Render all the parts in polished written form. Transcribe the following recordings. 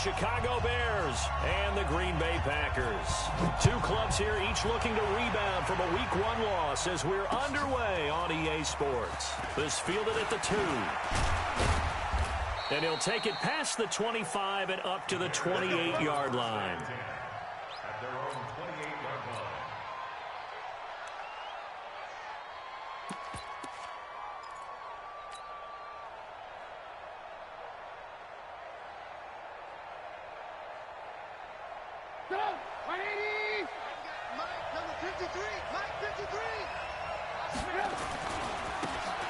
Chicago Bears and the Green Bay Packers. Two clubs here, each looking to rebound from a Week 1 loss as we're underway on EA Sports. This fielded at the 2. And he'll take it past the 25 and up to the 28-yard line. At their own 28-yard line. Go! 180! Mike, number 53! Mike, 53!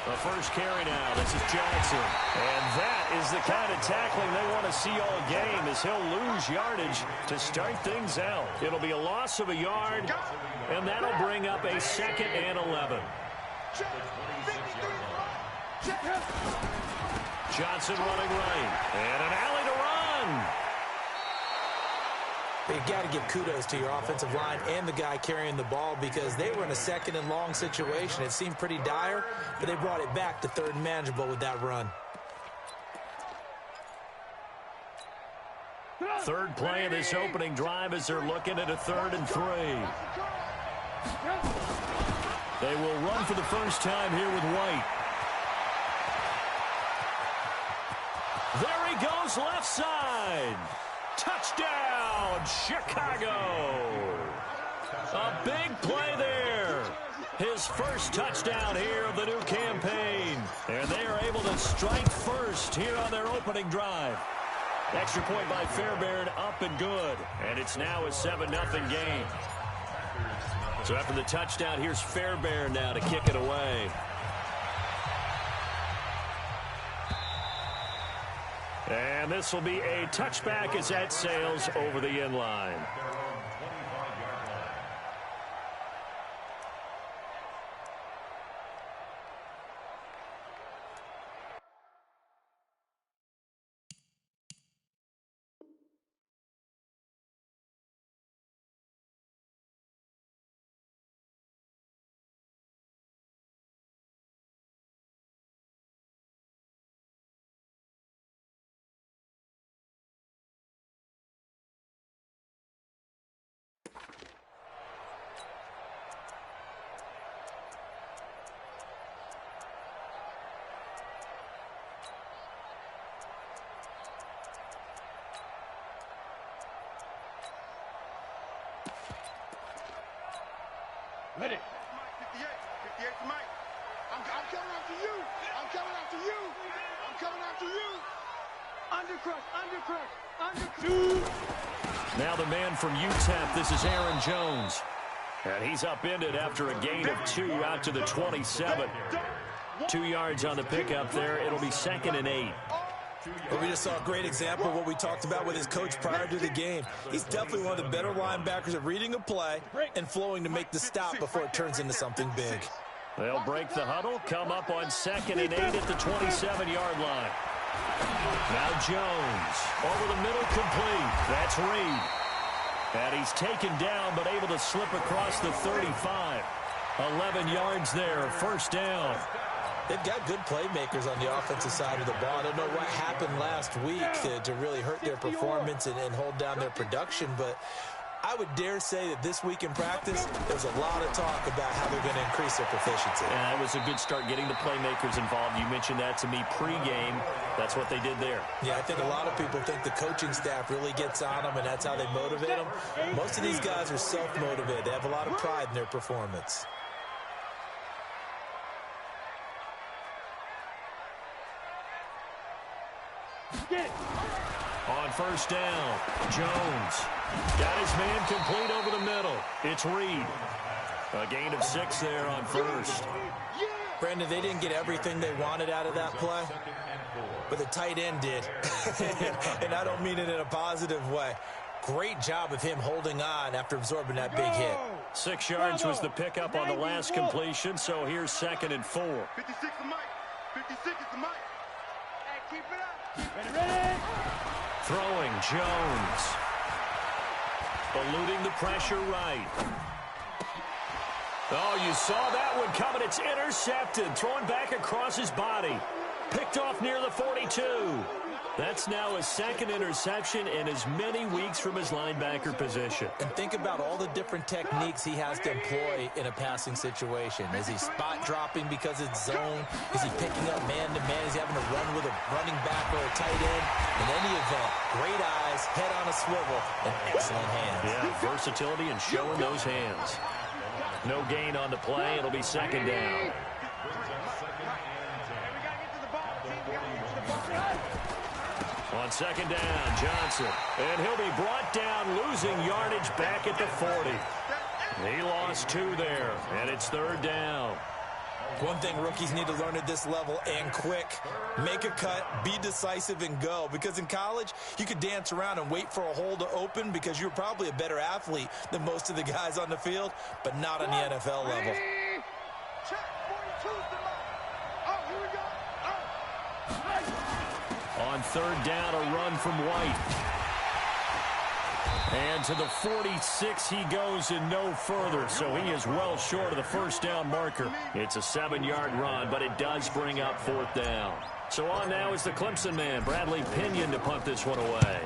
The first carry now. This is Johnson. And that is the kind of tackling they want to see all game as he'll lose yardage to start things out. It'll be a loss of a yard, and that'll bring up a 2nd and 11. Johnson running right. And an alley to run. You've got to give kudos to your offensive line and the guy carrying the ball because they were in a 2nd and long situation. It seemed pretty dire, but they brought it back to 3rd and manageable with that run. Third play of this opening drive as they're looking at a 3rd and 3. They will run for the first time here with White. There he goes left side. Touchdown, Chicago! A big play there. His first touchdown here of the new campaign. And they are able to strike first here on their opening drive. Extra point by Fairbairn, up and good. And it's now a 7-0 game. So after the touchdown, here's Fairbairn now to kick it away. And this will be a touchback as that sails over the end line. Ready. 58. 58 to Mike. I'm coming after you. I'm coming after you. I'm coming after you. Undercrush. Now the man from UTEP, this is Aaron Jones. And he's upended after a gain of 2 out to the 27. 2 yards on the pickup there. It'll be 2nd and 8. Well, we just saw a great example of what we talked about with his coach prior to the game. He's definitely one of the better linebackers at reading a play and flowing to make the stop before it turns into something big. They'll break the huddle, come up on 2nd and 8 at the 27-yard line. Now Jones, over the middle, complete. That's Reed. And he's taken down, but able to slip across the 35. 11 yards there, first down. They've got good playmakers on the offensive side of the ball. I don't know what happened last week to really hurt their performance and hold down their production, but I would dare say that this week in practice, there's a lot of talk about how they're going to increase their proficiency. And that was a good start getting the playmakers involved. You mentioned that to me pregame. That's what they did there. Yeah, I think a lot of people think the coaching staff really gets on them, and that's how they motivate them. Most of these guys are self-motivated. They have a lot of pride in their performance. On first down, Jones got his man complete over the middle. It's Reed. A gain of 6 there on first. Brandon, they didn't get everything they wanted out of that play, but the tight end did. And I don't mean it in a positive way. Great job of him holding on after absorbing that big hit. 6 yards was the pickup on the last completion, so here's 2nd and 4. 56 to Mike. 56 is to Mike. Hey, keep it up. Ready. Throwing, Jones. Eluding the pressure right. Oh, you saw that one coming. It's intercepted. Throwing back across his body. Picked off near the 42. That's now his second interception in as many weeks from his linebacker position. And think about all the different techniques he has to employ in a passing situation. Is he spot dropping because it's zone? Is he picking up man-to-man? Is he having to run with a running back or a tight end? In any event, great eyes, head on a swivel, and excellent hands. Yeah, versatility and showing those hands. No gain on the play. It'll be second down. On second down, Johnson. And he'll be brought down, losing yardage back at the 40. He lost 2 there, and it's third down. One thing rookies need to learn at this level, and quick, make a cut, be decisive, and go. Because in college, you could dance around and wait for a hole to open because you're probably a better athlete than most of the guys on the field, but not on the NFL level. On third down, a run from White. And to the 46 he goes and no further, so he is well short of the first down marker. It's a 7-yard run, but it does bring up fourth down. So on now is the Clemson man, Bradley Pinion, to punt this one away.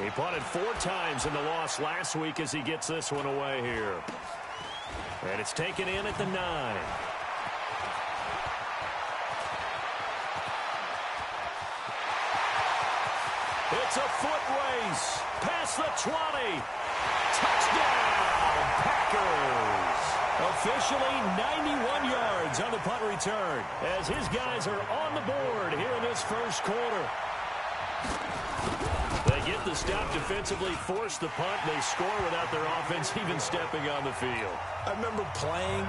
He punted 4 times in the loss last week as he gets this one away here. And it's taken in at the 9. It's a foot race. Past the 20. Touchdown, Packers. Officially 91 yards on the punt return as his guys are on the board here in this first quarter. They get the stop defensively, force the punt, and they score without their offense even stepping on the field. I remember playing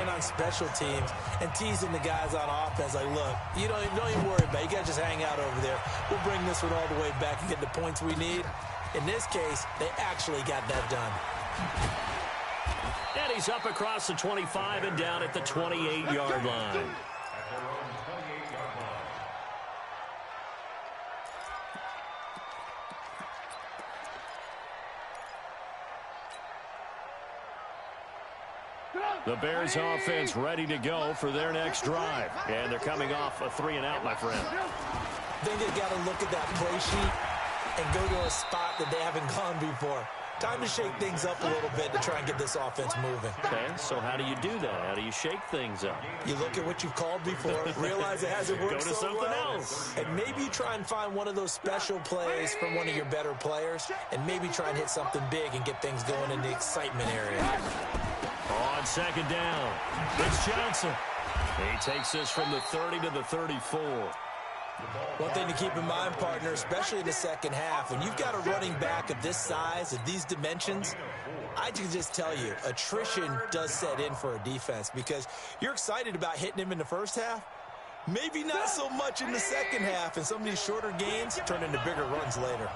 on special teams and teasing the guys on offense like, look, you don't even worry about it. You guys just hang out over there. We'll bring this one all the way back and get the points we need. In this case, they actually got that done. And he's up across the 25 and down at the 28-yard line. The Bears offense ready to go for their next drive. And they're coming off a 3-and-out, my friend. I think they've got to look at that play sheet and go to a spot that they haven't gone before. Time to shake things up a little bit to try and get this offense moving. Okay, so how do you do that? How do you shake things up? You look at what you've called before, realize it hasn't worked so so something well, else. and maybe you try and find one of those special plays from one of your better players, and maybe try and hit something big and get things going in the excitement area. On second down, it's Johnson. He takes this from the 30 to the 34. One thing to keep in mind, partner, especially in the second half, when you've got a running back of this size, of these dimensions, I can just tell you, attrition does set in for a defense because you're excited about hitting him in the first half, maybe not so much in the second half, and some of these shorter gains turn into bigger runs later.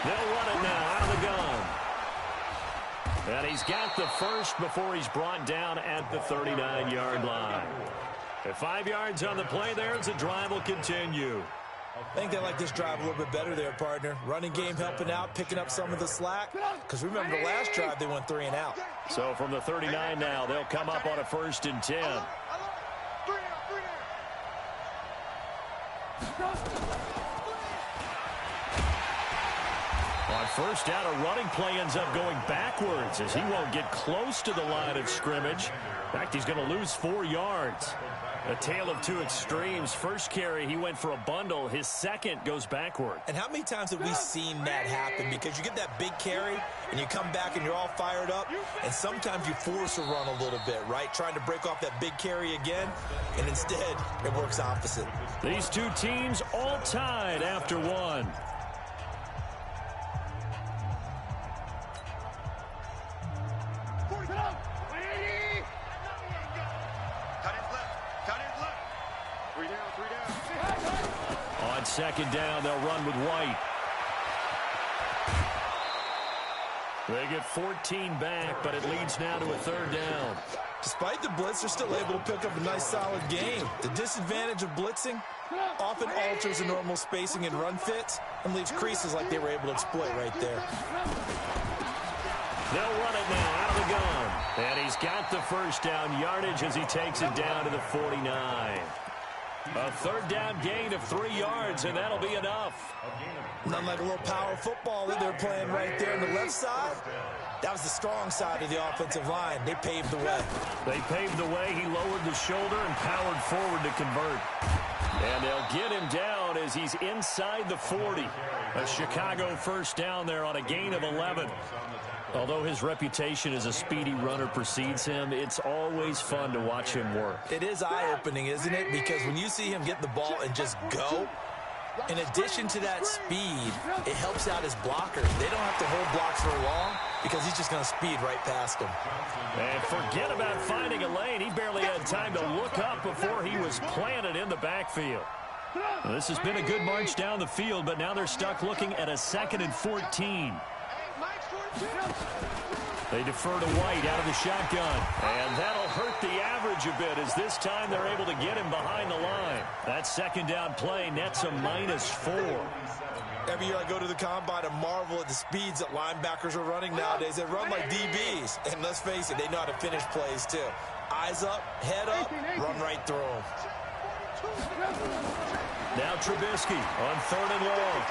They'll run it now out of the gun. And he's got the first before he's brought down at the 39-yard line. At 5 yards on the play there as the drive will continue. I think they like this drive a little bit better there, partner. Running game helping out, picking up some of the slack. Because remember the last drive, they went 3-and-out. So from the 39 now, they'll come up on a 1st and 10. On first down, a running play ends up going backwards as he won't get close to the line of scrimmage. In fact, he's going to lose 4 yards. A tale of two extremes. First carry, he went for a bundle. His second goes backward. And how many times have we seen that happen? Because you get that big carry, and you come back and you're all fired up, and sometimes you force a run a little bit, right? Trying to break off that big carry again, and instead, it works opposite. These two teams all tied after one. On second down, they'll run with White. They get 14 back, but it leads now to a 3rd down. Despite the blitz, they're still able to pick up a nice, solid game. The disadvantage of blitzing often alters the normal spacing and run fits and leaves creases like they were able to exploit right there. They'll run it now out of the gun. And he's got the first down yardage as he takes it down to the 49. A third down gain of 3 yards, and that'll be enough. Nothing like a little power football that they're playing right there on the left side. That was the strong side of the offensive line. They paved the way. They paved the way. He lowered the shoulder and powered forward to convert. And they'll get him down as he's inside the 40. A Chicago first down there on a gain of 11. Although his reputation as a speedy runner precedes him, it's always fun to watch him work. It is eye-opening, isn't it? Because when you see him get the ball and just go, in addition to that speed, it helps out his blockers. They don't have to hold blocks for long because he's just going to speed right past them. And forget about finding a lane. He barely had time to look up before he was planted in the backfield. Well, this has been a good march down the field, but now they're stuck looking at a 2nd and 14. They defer to White out of the shotgun. And that'll hurt the average a bit as this time they're able to get him behind the line. That second down play nets a -4. Every year I go to the combine and marvel at the speeds that linebackers are running nowadays. They run like DBs. And let's face it, they know how to finish plays too. Eyes up, head up, run right through them. Now Trubisky on 3rd and long.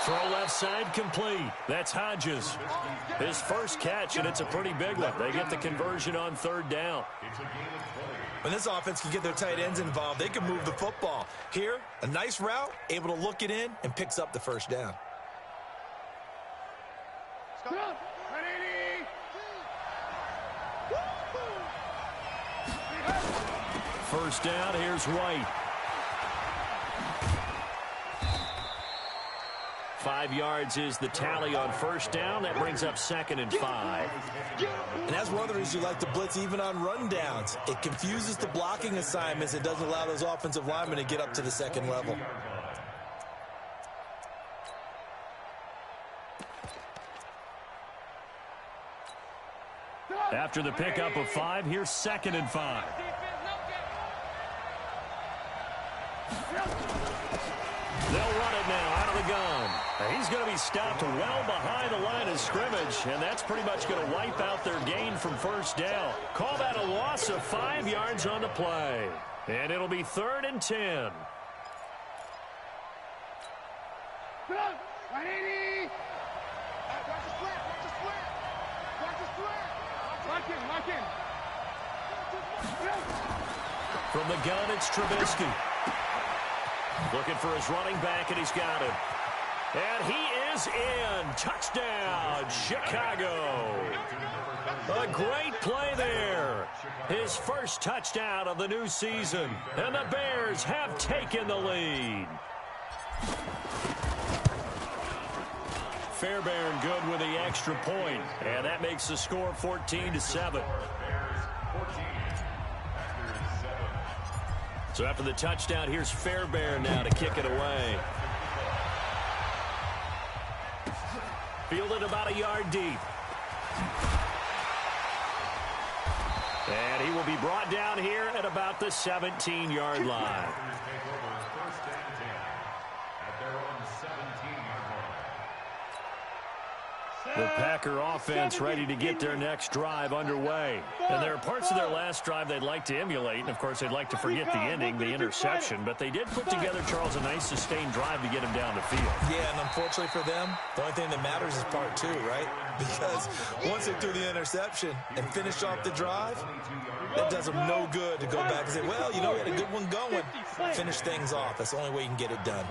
Throw left side complete. That's Hodges. His first catch, and it's a pretty big one. They get the conversion on 3rd down. When this offense can get their tight ends involved, they can move the football. Here, a nice route, able to look it in, and picks up the first down. First down, here's White. 5 yards is the tally on first down. That brings up 2nd and 5. And that's one of the reasons you like to blitz even on rundowns. It confuses the blocking assignments. It doesn't allow those offensive linemen to get up to the 2nd level. After the pickup of 5, here's 2nd and 5. They'll run it now out of the gun. He's going to be stopped well behind the line of scrimmage, and that's pretty much going to wipe out their gain from first down. Call that a loss of 5 yards on the play. And it'll be 3rd and 10. From the gun, it's Trubisky. Looking for his running back, and he's got him. And he is in. Touchdown, Chicago. A great play there. His first touchdown of the new season. And the Bears have taken the lead. Fairbairn good with the extra point. And that makes the score 14-7. So after the touchdown, here's Fairbairn now to kick it away. Fielded about a yard deep. And he will be brought down here at about the 17-yard line. The Packer offense ready to get their next drive underway. And there are parts of their last drive they'd like to emulate. And, of course, they'd like to forget the ending, the interception. But they did put together, Charles, a nice sustained drive to get him down the field. Yeah, and unfortunately for them, the only thing that matters is part 2, right? Because once they threw the interception and finished off the drive, that does them no good to go back and say, well, you know, we had a good one going. Finish things off. That's the only way you can get it done.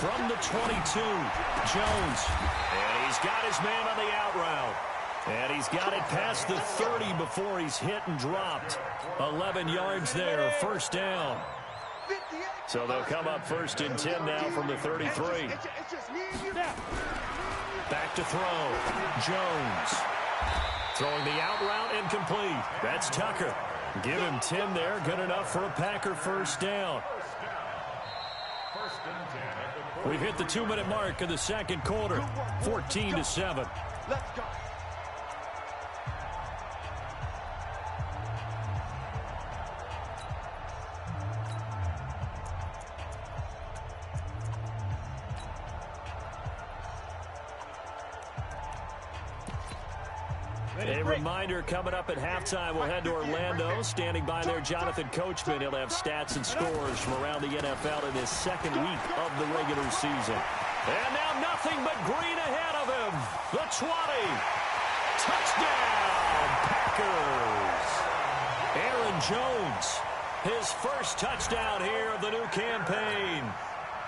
From the 22, Jones. And he's got his man on the out route. And he's got it past the 30 before he's hit and dropped. 11 yards there, first down. So they'll come up 1st and 10 now from the 33. Back to throw. Jones. Throwing the out route incomplete. That's Tucker. Give him 10 there. Good enough for a Packer first down. We've hit the 2-minute mark of the second quarter. 14-7. Let's go. A reminder coming up at halftime, we'll head to Orlando. Standing by there, Jonathan Coachman. He'll have stats and scores from around the NFL in his second week of the regular season. And now nothing but green ahead of him. The 20. Touchdown, Packers. Aaron Jones, his first touchdown here of the new campaign,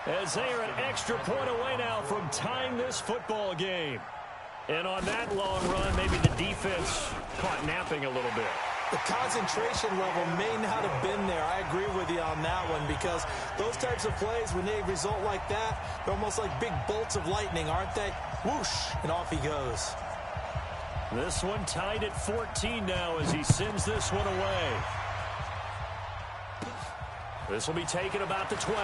as they are an extra point away now from tying this football game. And on that long run, maybe the defense caught napping a little bit. The concentration level may not have been there. I agree with you on that one, because those types of plays, when they result like that, they're almost like big bolts of lightning, aren't they? Whoosh, and off he goes. This one tied at 14 now as he sends this one away. This will be taken about the 12.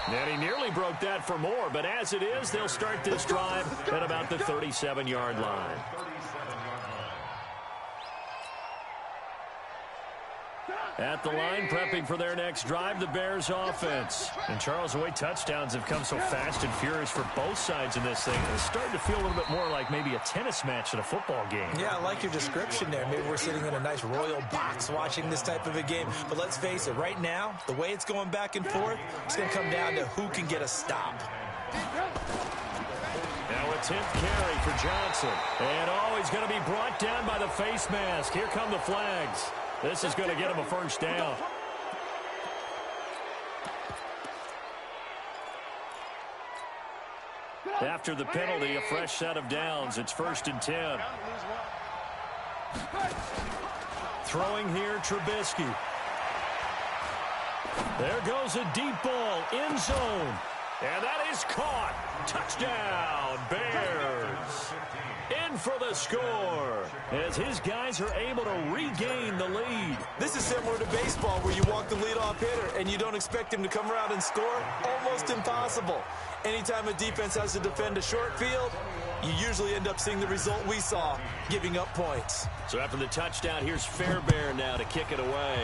And he nearly broke that for more, but as it is, they'll start this drive at about the 37-yard line. At the line, prepping for their next drive, the Bears offense. And Charles, the way touchdowns have come so fast and furious for both sides in this thing, it's starting to feel a little bit more like maybe a tennis match in a football game. Yeah, I like your description there. Maybe we're sitting in a nice royal box watching this type of a game. But let's face it, right now, the way it's going back and forth, it's going to come down to who can get a stop. Now a 10th carry for Johnson. And he's going to be brought down by the face mask. Here come the flags. This is going to get him a first down. After the penalty, a fresh set of downs. It's 1st and 10. Throwing here, Trubisky. There goes a deep ball, end zone. And that is caught. Touchdown, Bears. In for the score as his guys are able to regain the lead. This is similar to baseball where you walk the leadoff hitter and you don't expect him to come around and score. Almost impossible. Anytime a defense has to defend a short field, you usually end up seeing the result we saw, giving up points. So after the touchdown, here's Fairbairn now to kick it away.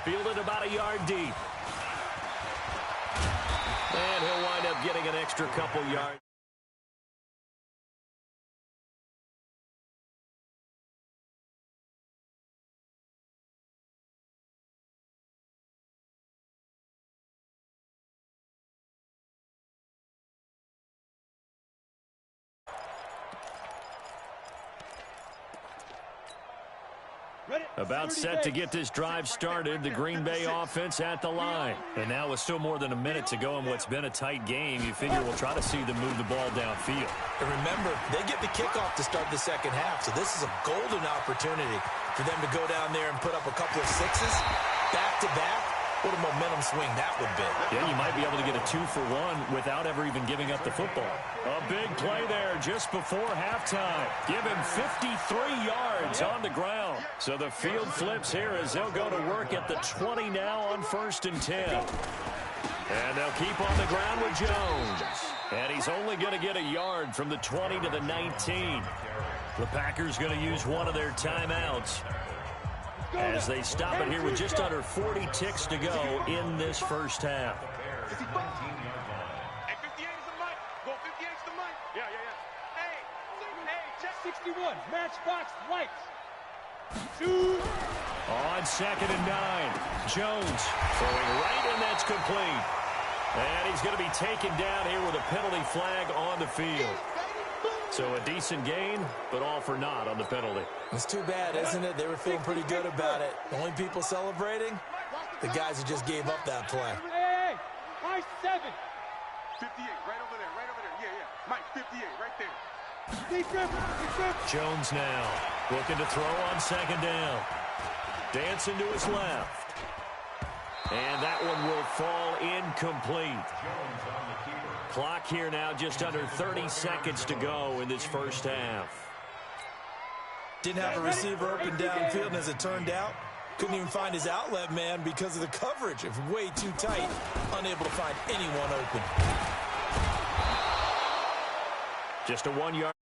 Fielded about a yard deep. And he'll wind up getting an extra couple yards. About set to get this drive started, the Green Bay offense at the line. And now with still more than a minute to go in what's been a tight game, you figure we'll try to see them move the ball downfield. And remember, they get the kickoff to start the second half, so this is a golden opportunity for them to go down there and put up a couple of sixes back-to-back. What a momentum swing that would be. Yeah, you might be able to get a 2-for-1 without ever even giving up the football. A big play there just before halftime. Give him 53 yards on the ground. So the field flips here as they'll go to work at the 20 now on 1st and 10. And they'll keep on the ground with Jones. And he's only going to get a yard from the 20 to the 19. The Packers going to use one of their timeouts as they stop it here with just under 40 ticks to go in this first half. Hey, 58 is the mic. Go 58 is the mic. Yeah. Hey, check 61. Matchbox lights. Shoot. On 2nd and 9. Jones throwing right, and that's complete. And he's going to be taken down here with a penalty flag on the field. So a decent gain, but all for naught on the penalty. It's too bad, isn't it? They were feeling pretty good about it. The only people celebrating, the guys who just gave up that play. Hey, my 7. 58, right over there. Yeah. Mike, 58, right there. Deep grip. Jones now looking to throw on 2nd down. Dancing to his left. And that one will fall incomplete. Clock here now, just under 30 seconds to go in this first half. Didn't have a receiver open downfield, and as it turned out, couldn't even find his outlet man because of the coverage. It was way too tight, unable to find anyone open. Just a 1-yard.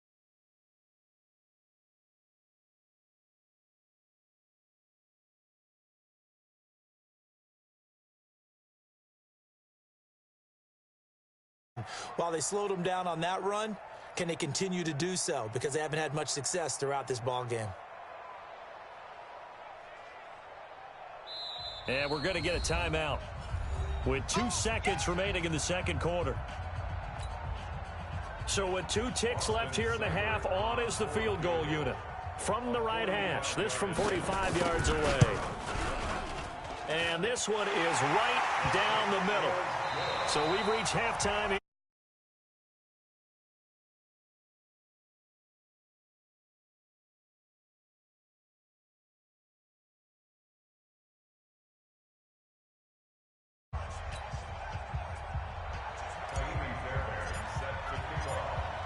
while they slowed them down on that run, can they continue to do so? Because they haven't had much success throughout this ball game. And we're going to get a timeout with 2 seconds remaining in the second quarter. So with 2 ticks left here in the half, on is the field goal unit from the right hash. This from 45 yards away. And this one is right down the middle. So we've reached halftime.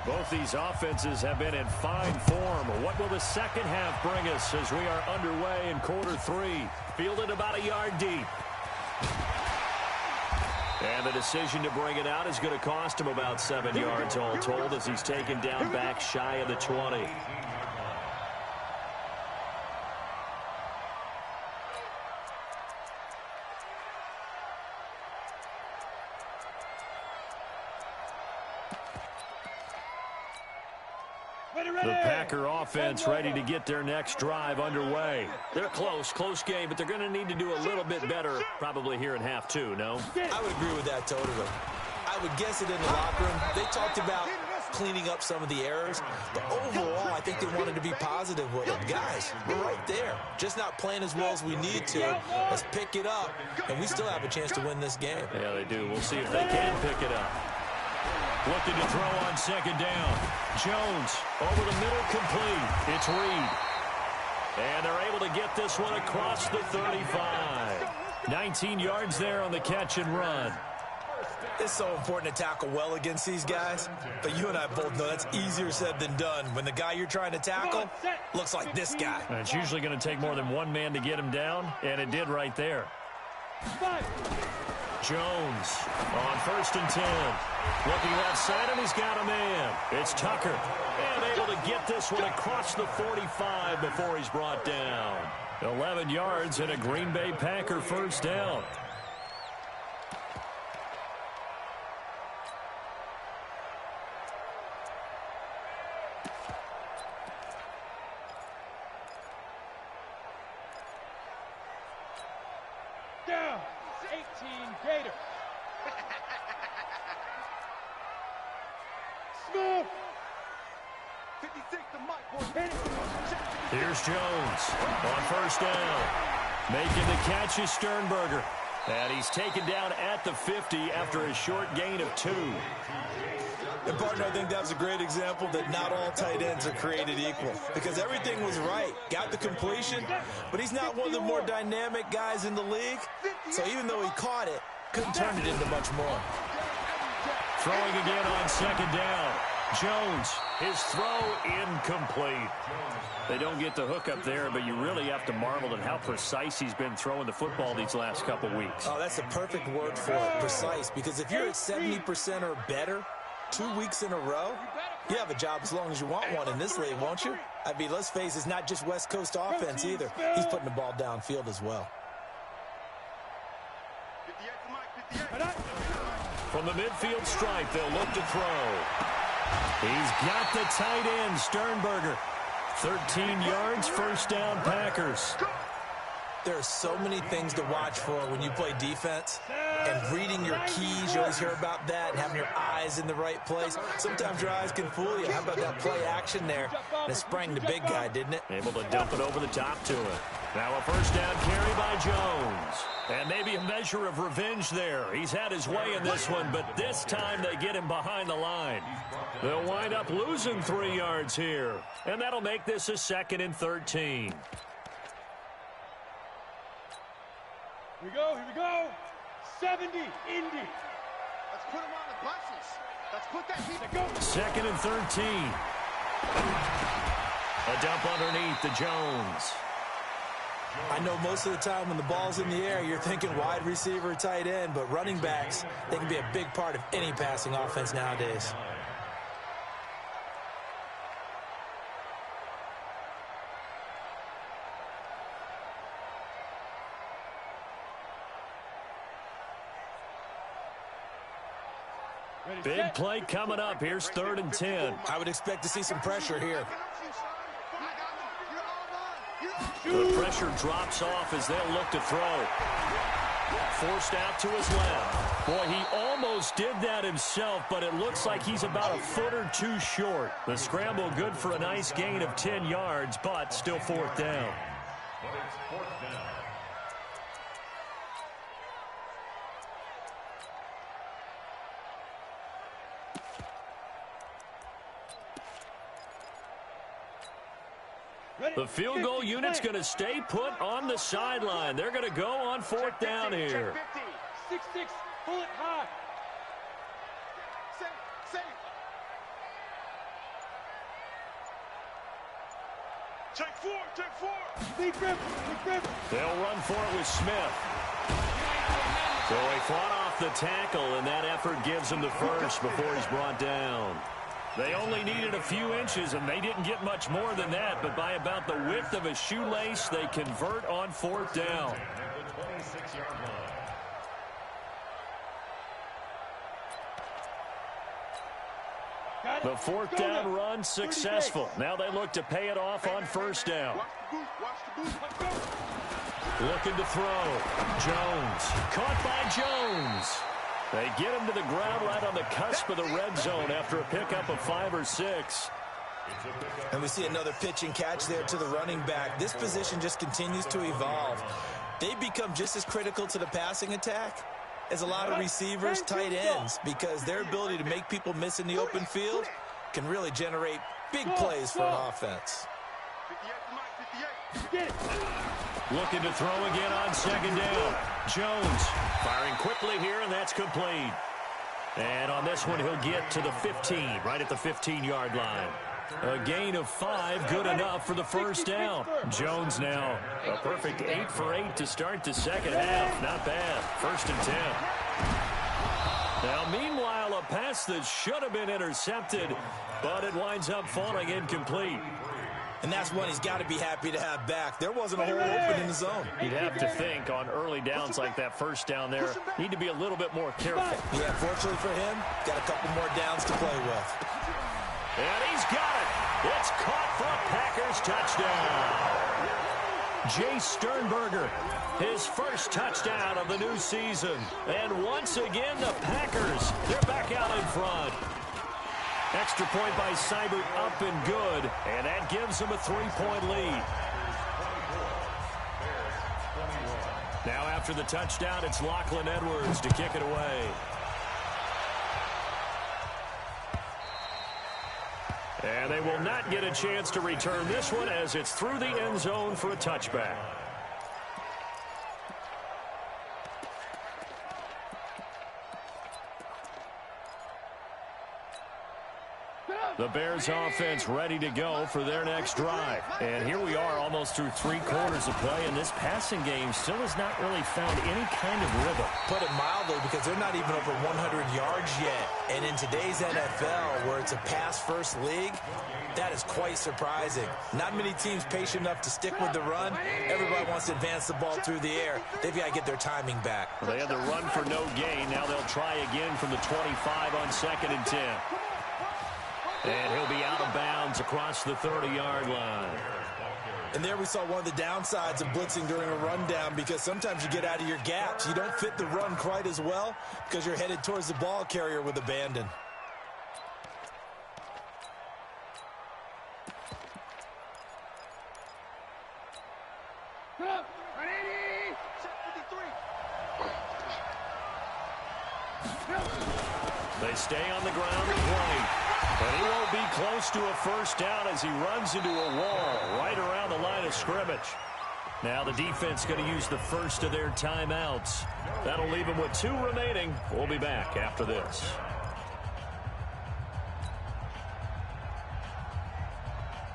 Both these offenses have been in fine form. What will the second half bring us as we are underway in quarter 3? Fielded about a yard deep. And the decision to bring it out is going to cost him about 7 yards all told as he's taken down back shy of the 20. The Packer offense ready to get their next drive underway. They're close game, but they're going to need to do a little bit better probably here in half 2, no? I would agree with that totally. I would guess it in the locker room. They talked about cleaning up some of the errors, but overall, I think they wanted to be positive with them. Guys, we're right there. Just not playing as well as we need to. Let's pick it up, and we still have a chance to win this game. Yeah, they do. We'll see if they can pick it up. Looking to throw on second down. Jones over the middle, complete. It's Reed. And they're able to get this one across the 35. 19 yards there on the catch and run. It's so important to tackle well against these guys, but you and I both know that's easier said than done when the guy you're trying to tackle looks like this guy. And it's usually going to take more than one man to get him down, and it did right there. Jones on 1st and 10. Looking left side, and he's got a man. It's Tucker. And able to get this one across the 45 before he's brought down. 11 yards and a Green Bay Packer first down. Down. 18 Gators. Smith. 56 to Mike. Here's Jones on 1st down. Making the catch is Sternberger. And he's taken down at the 50 after a short gain of 2. And, partner, I think that's a great example that not all tight ends are created equal because everything was right. Got the completion, but he's not one of the more dynamic guys in the league. So even though he caught it, couldn't turn it into much more. Throwing again on second down. Jones, his throw incomplete. They don't get the hook up there, but you really have to marvel at how precise he's been throwing the football these last couple weeks. Oh, that's the perfect word for it, precise, because if you're at 70% or better 2 weeks in a row, you have a job as long as you want one in this league, won't you? I mean, let's face it, it's not just West Coast offense either. He's putting the ball downfield as well. From the midfield stripe, they'll look to throw. He's got the tight end, Sternberger. 13 yards, first down, Packers. There are so many things to watch for when you play defense. And reading your keys, you always hear about that, and having your eyes in the right place. Sometimes your eyes can fool you. How about that play action there? And it sprang the big guy, didn't it? Able to dump it over the top to it. Now a first down carry by Jones. And maybe a measure of revenge there. He's had his way in this one, but this time they get him behind the line. They'll wind up losing 3 yards here. And that'll make this a 2nd and 13. Here we go. 70, Indy. Let's put him on the buses. Let's put that heat to go. 2nd and 13. A dump underneath to Jones. I know most of the time when the ball's in the air, you're thinking wide receiver, tight end, but running backs, they can be a big part of any passing offense nowadays. Big play coming up. Here's 3rd and 10. I would expect to see some pressure here. The pressure drops off as they'll look to throw. Forced out to his left. Boy, he almost did that himself, but it looks like he's about a foot or two short. The scramble good for a nice gain of 10 yards, but still 4th down. But it's 4th down. The field goal unit's going to stay put on the sideline. They're going to go on 4th down here. 6-6, pull it high. Safe. Take four. Big grip. They'll run for it with Smith. So he fought off the tackle, and that effort gives him the first before he's brought down. They only needed a few inches, and they didn't get much more than that, but by about the width of a shoelace, they convert on 4th down. The 4th down run successful. Now they look to pay it off on 1st down. Looking to throw. Jones. Caught by Jones. They get him to the ground right on the cusp of the red zone after a pickup of 5 or 6. And we see another pitch and catch there to the running back. This position just continues to evolve. They become just as critical to the passing attack as a lot of receivers, tight ends, because their ability to make people miss in the open field can really generate big plays for an offense. Looking to throw again on 2nd down. Jones firing quickly here, and that's complete. And on this one, he'll get to the 15, right at the 15-yard line. A gain of 5, good enough for the 1st down. Jones now a perfect 8 for 8 to start the 2nd half. Not bad. 1st and 10. Now, meanwhile, a pass that should have been intercepted, but it winds up falling incomplete. And that's one he's got to be happy to have back. There wasn't a hole open in the zone. You'd have to think on early downs like that 1st down there, need to be a little bit more careful. Yeah, fortunately for him, got a couple more downs to play with. And he's got it. It's caught for a Packers touchdown. Jay Sternberger, his first touchdown of the new season. And once again, the Packers, they're back out in front. Extra point by Seibert up and good, and that gives them a 3-point lead. Now after the touchdown, it's Lachlan Edwards to kick it away. And they will not get a chance to return this one as it's through the end zone for a touchback. The Bears offense ready to go for their next drive. And here we are almost through 3 quarters of play, and this passing game still has not really found any kind of rhythm. Put it mildly, because they're not even over 100 yards yet. And in today's NFL, where it's a pass-first league, that is quite surprising. Not many teams patient enough to stick with the run. Everybody wants to advance the ball through the air. They've got to get their timing back. Well, they had the run for no gain. Now they'll try again from the 25 on 2nd and 10. And he'll be out of bounds across the 30-yard line. And there we saw one of the downsides of blitzing during a rundown, because sometimes you get out of your gaps. You don't fit the run quite as well because you're headed towards the ball carrier with abandon. They stay on the ground and play. But he won't be close to a 1st down as he runs into a wall right around the line of scrimmage. Now the defense going to use the first of their timeouts. That'll leave them with 2 remaining. We'll be back after this.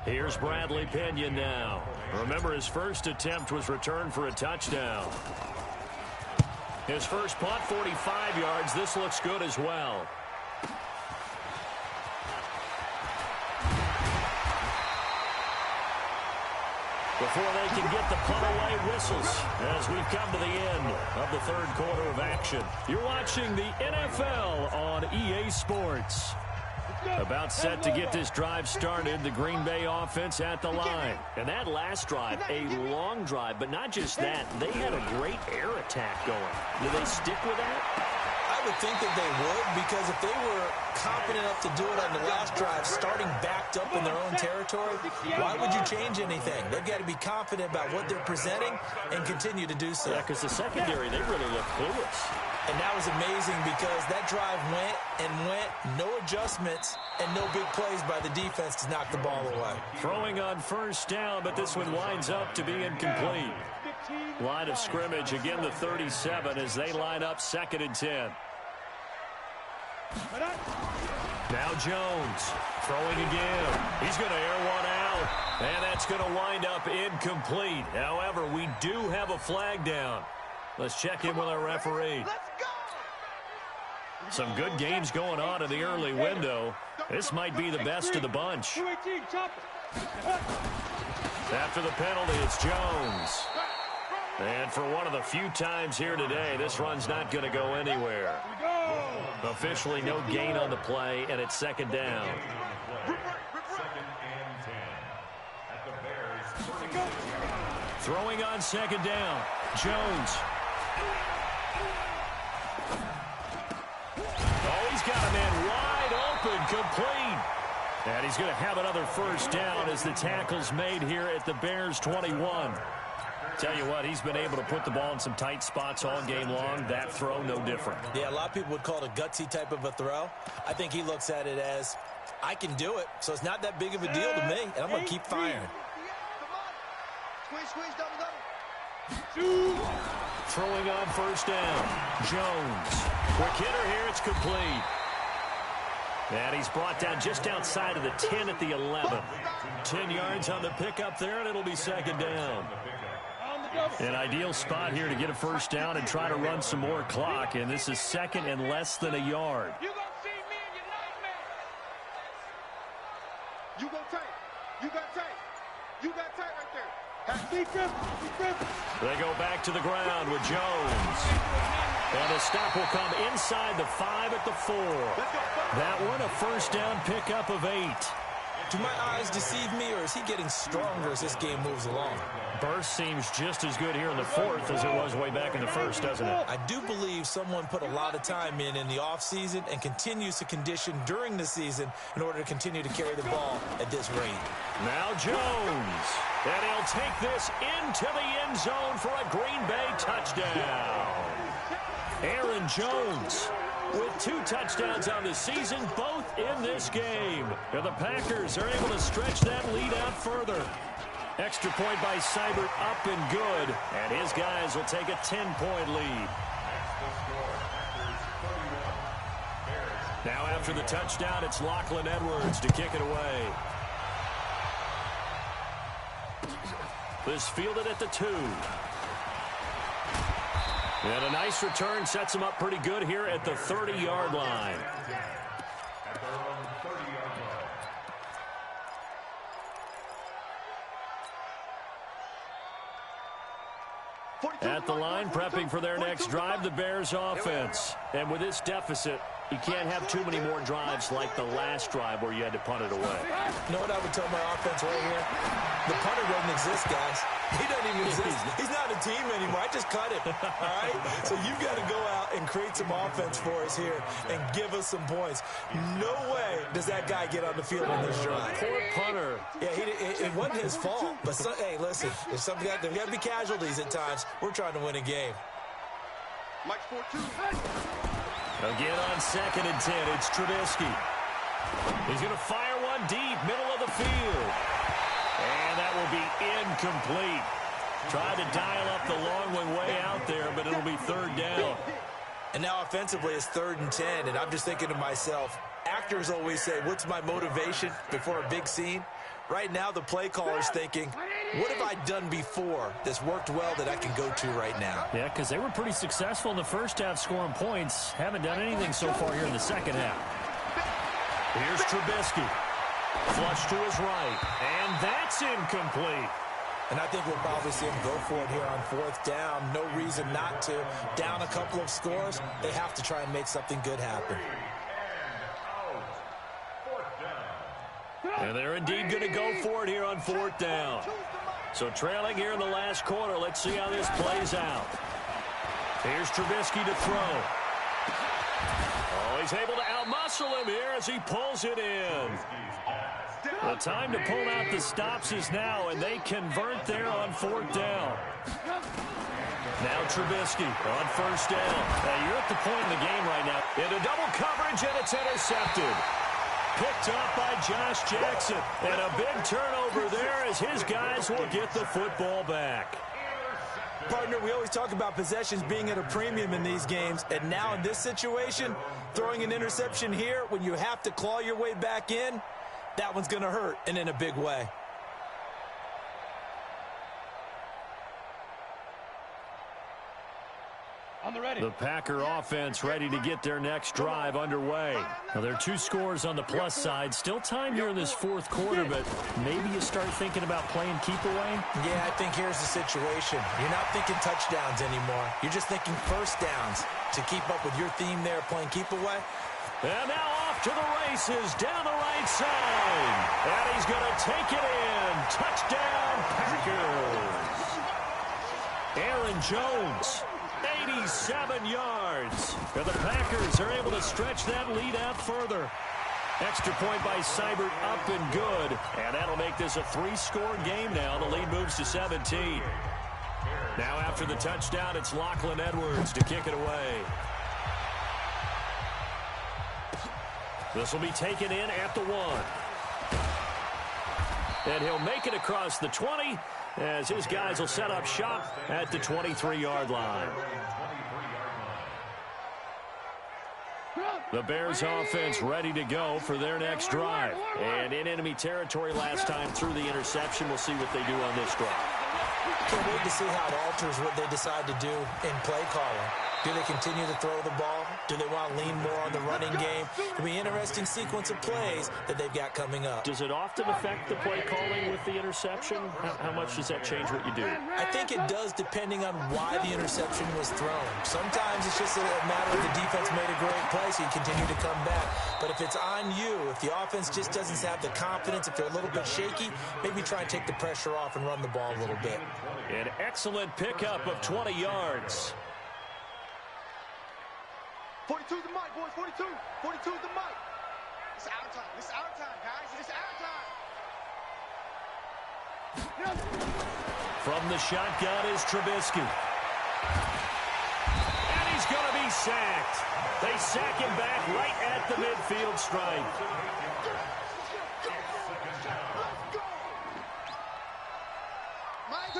Here's Bradley Pinion now. Remember, his first attempt was returned for a touchdown. His first punt, 45 yards. This looks good as well. before they can get the punt-away whistles as we've come to the end of the third quarter of action. You're watching the NFL on EA Sports. About set to get this drive started, the Green Bay offense at the line. And that last drive, a long drive, but not just that. They had a great air attack going. Do they stick with that? I would think that they would, because if they were confident enough to do it on the last drive, starting backed up in their own territory, why would you change anything? They've got to be confident about what they're presenting and continue to do so. Yeah, because the secondary, they really look clueless. And that was amazing because that drive went and went, no adjustments, and no big plays by the defense to knock the ball away. Throwing on first down, but this one winds up to be incomplete. Line of scrimmage, again the 37 as they line up 2nd and 10. Now Jones throwing again. He's going to air one out, and that's going to wind up incomplete. However, we do have a flag down. Let's check in with our referee. Some good games going on in the early window. This might be the best of the bunch. After the penalty, it's Jones. And for one of the few times here today, this run's not going to go anywhere. Officially no gain on the play, and it's 2nd down. Throwing on 2nd down, Jones. Oh, he's got a man wide open, complete. And he's going to have another first down as the tackle's made here at the Bears 21. Tell you what, he's been able to put the ball in some tight spots all game long. That throw, no different. Yeah, a lot of people would call it a gutsy type of a throw. I think he looks at it as, I can do it, so it's not that big of a deal to me, and I'm going to keep firing. Throwing on first down, Jones. Quick hitter here, it's complete. And he's brought down just outside of the 10 at the 11. 10 yards on the pickup there, and it'll be 2nd down. An ideal spot here to get a first down and try to run some more clock, and this is 2nd and less than a yard. You gonna see me in your nightmare. You go tight. You got tight. You got tight right there. They go back to the ground with Jones. And the stop will come inside the 5 at the 4. That one a first down pickup of 8. Do my eyes deceive me, or is he getting stronger as this game moves along? Burst seems just as good here in the 4th as it was way back in the 1st, doesn't it? I do believe someone put a lot of time in the offseason and continues to condition during the season in order to continue to carry the ball at this rate. Now Jones. And he'll take this into the end zone for a Green Bay touchdown. Aaron Jones with 2 touchdowns on the season, both in this game. And the Packers are able to stretch that lead out further. Extra point by Seibert up and good. And his guys will take a 10-point lead. Now after the touchdown, it's Lachlan Edwards to kick it away. This fielded at the 2. And a nice return sets him up pretty good here at the 30-yard line. At the line, prepping for their next drive, the Bears offense. And with this deficit, you can't have too many more drives like the last drive where you had to punt it away. You know what I would tell my offense right here? The punter doesn't exist, guys. He doesn't even exist. He's not a team anymore. I just cut him, all right? So you've got to go out and create some offense for us here and give us some points. No way does that guy get on the field on this drive. Poor punter. Yeah, it wasn't his fault. But, hey, listen, there's got to be casualties at times. We're trying to win a game. Mike 4-2. Again on 2nd and 10, it's Trubisky. He's going to fire one deep, middle of the field. And that will be incomplete. Tried to dial up the long one way out there, but it'll be 3rd down. And now offensively it's 3rd and 10, and I'm just thinking to myself, actors always say, what's my motivation before a big scene? Right now the play caller's thinking, what have I done before that's worked well that I can go to right now? Yeah, because they were pretty successful in the first half scoring points. Haven't done anything so far here in the second half. Here's Trubisky. Flush to his right. And that's incomplete. And I think we'll probably see them go for it here on fourth down. No reason not to. Down a couple of scores, they have to try and make something good happen. And they're indeed going to go for it here on fourth down. So trailing here in the last quarter. Let's see how this plays out. Here's Trubisky to throw. Oh, he's able to outmuscle him here as he pulls it in. The time to pull out the stops is now, and they convert there on fourth down. Now Trubisky on first down. Now you're at the point in the game right now. Into double coverage, and it's intercepted. Picked up by Josh Jackson. And a big turnover there as his guys will get the football back. Partner, we always talk about possessions being at a premium in these games, and now in this situation, throwing an interception here when you have to claw your way back in, that one's going to hurt, and in a big way. The Packer offense ready to get their next drive underway. Now, there are 2 scores on the plus side. Still time here in this fourth quarter, but maybe you start thinking about playing keep away? Yeah, I think here's the situation. You're not thinking touchdowns anymore. You're just thinking first downs to keep up with your theme there, playing keep away. And now off to the races down the right side. And he's going to take it in. Touchdown, Packers. Aaron Jones, 87 yards. And the Packers are able to stretch that lead out further. Extra point by Seibert, up and good. And that'll make this a 3-score game now. The lead moves to 17. Now after the touchdown, it's Lachlan Edwards to kick it away. This will be taken in at the 1. And he'll make it across the 20 as his guys will set up shop at the 23-yard line. The Bears offense ready to go for their next drive. And in enemy territory last time through the interception. We'll see what they do on this drive. Can't wait to see how it alters what they decide to do in play calling. Do they continue to throw the ball? Do they want to lean more on the running game? It'll be an interesting sequence of plays that they've got coming up. Does it often affect the play calling with the interception? How much does that change what you do? I think it does, depending on why the interception was thrown. Sometimes it's just a matter of the defense made a great play, so you continue to come back. But if it's on you, if the offense just doesn't have the confidence, if they're a little bit shaky, maybe try and take the pressure off and run the ball a little bit. An excellent pickup of 20 yards. 42's the mic, boys. 42. 42's the mic. It's our time. It's our time, guys. It's our time. From the shotgun is Trubisky. And he's going to be sacked. They sack him back right at the midfield stripe.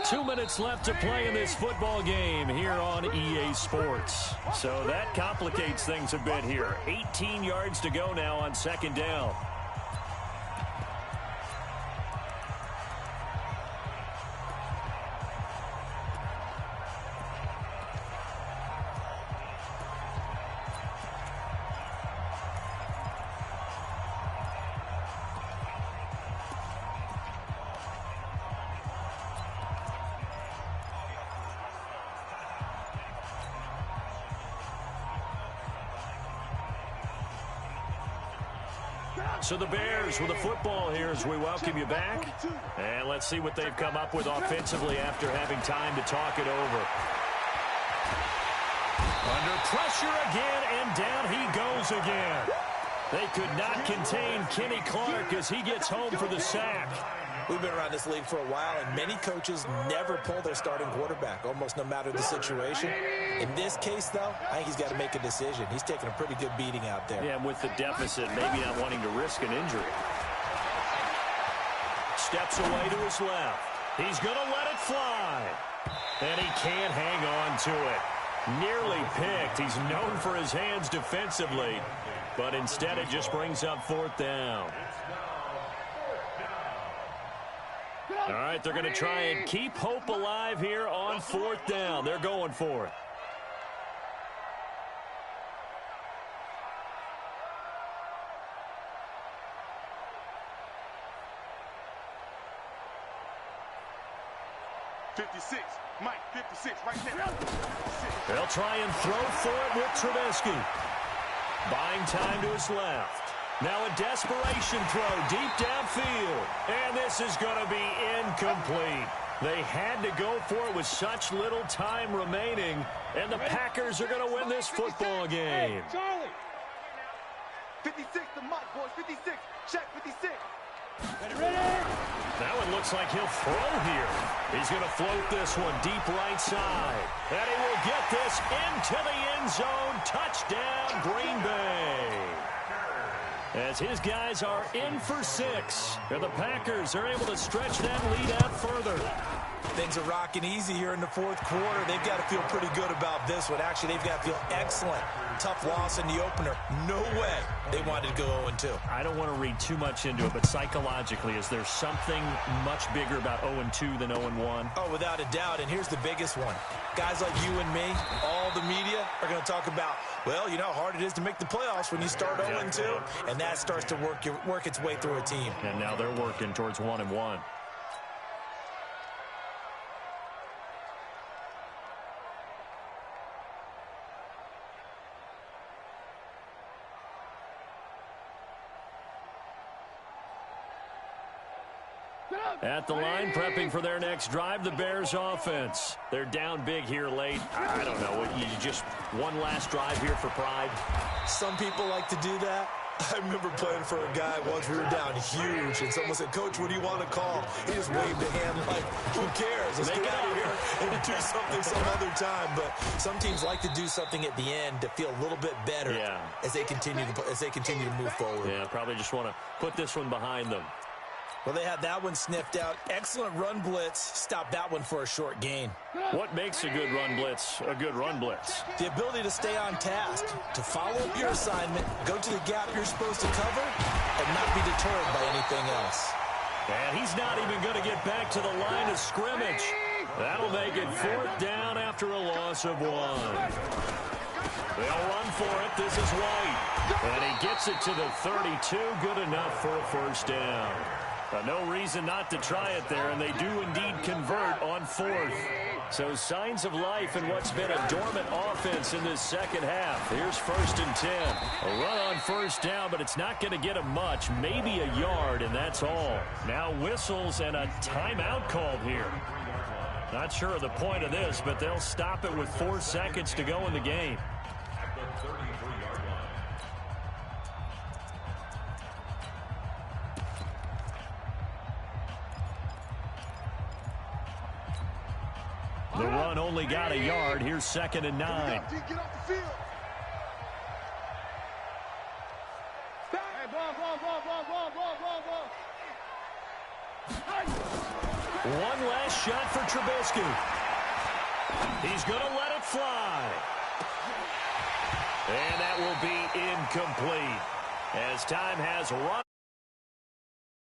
2 minutes left to play in this football game here on EA Sports. So that complicates things a bit here. 18 yards to go now on second down. So the Bears with the football here as we welcome you back. And let's see what they've come up with offensively after having time to talk it over. Under pressure again, and down he goes again. They could not contain Kenny Clark as he gets home for the sack. We've been around this league for a while, and many coaches never pull their starting quarterback, almost no matter the situation. In this case, though, I think he's got to make a decision. He's taking a pretty good beating out there. Yeah, with the deficit, maybe not wanting to risk an injury. Steps away to his left. He's going to let it fly. And he can't hang on to it. Nearly picked. He's known for his hands defensively, but instead it just brings up fourth down. All right, they're going to try and keep hope alive here on fourth down. They're going for it. 56. Mike, 56, right there. 56. They'll try and throw for it with Trubisky. Buying time to his left. Now a desperation throw deep downfield. And this is going to be incomplete. They had to go for it with such little time remaining. And the Packers are going to win this football game. Hey, Charlie. 56 to Mike, boys. 56. Check 56. Ready. Now it looks like he'll throw here. He's going to float this one deep right side. And he will get this into the end zone. Touchdown, Green Bay. As his guys are in for 6. And the Packers are able to stretch that lead out further. Things are rocking easy here in the fourth quarter. They've got to feel pretty good about this one. Actually, they've got to feel excellent. Tough loss in the opener. No way they wanted to go 0-2. I don't want to read too much into it, but psychologically, is there something much bigger about 0-2 than 0-1? Oh, without a doubt, and here's the biggest one. Guys like you and me, all the media, are going to talk about, well, you know how hard it is to make the playoffs when you start 0-2, and that starts to work its way through a team. And now they're working towards 1-1. At the line, prepping for their next drive, the Bears offense. They're down big here late. I don't know. You just one last drive here for pride. Some people like to do that. I remember playing for a guy once. We were down huge, and someone said, "Coach, what do you want to call?" He just waved a hand like, "Who cares? Let's get out of here and do something some other time." But some teams like to do something at the end to feel a little bit better as they continue to move forward. Yeah, probably just want to put this one behind them. Well, they had that one sniffed out. Excellent run blitz. Stop that one for a short gain. What makes a good run blitz a good run blitz? The ability to stay on task, to follow up your assignment, go to the gap you're supposed to cover, and not be deterred by anything else. And he's not even going to get back to the line of scrimmage. That'll make it 4th down after a loss of 1. They'll run for it. This is White. And he gets it to the 32. Good enough for a 1st down. No reason not to try it there, and they do indeed convert on 4th. So signs of life in what's been a dormant offense in this second half. Here's 1st and 10. A run on 1st down, but it's not going to get him much. Maybe a yard, and that's all. Now whistles and a timeout called here. Not sure of the point of this, but they'll stop it with 4 seconds to go in the game. The run only got a yard. Here's 2nd and 9. Get off the field. Hey, ball. One last shot for Trubisky. He's going to let it fly. And that will be incomplete as time has run.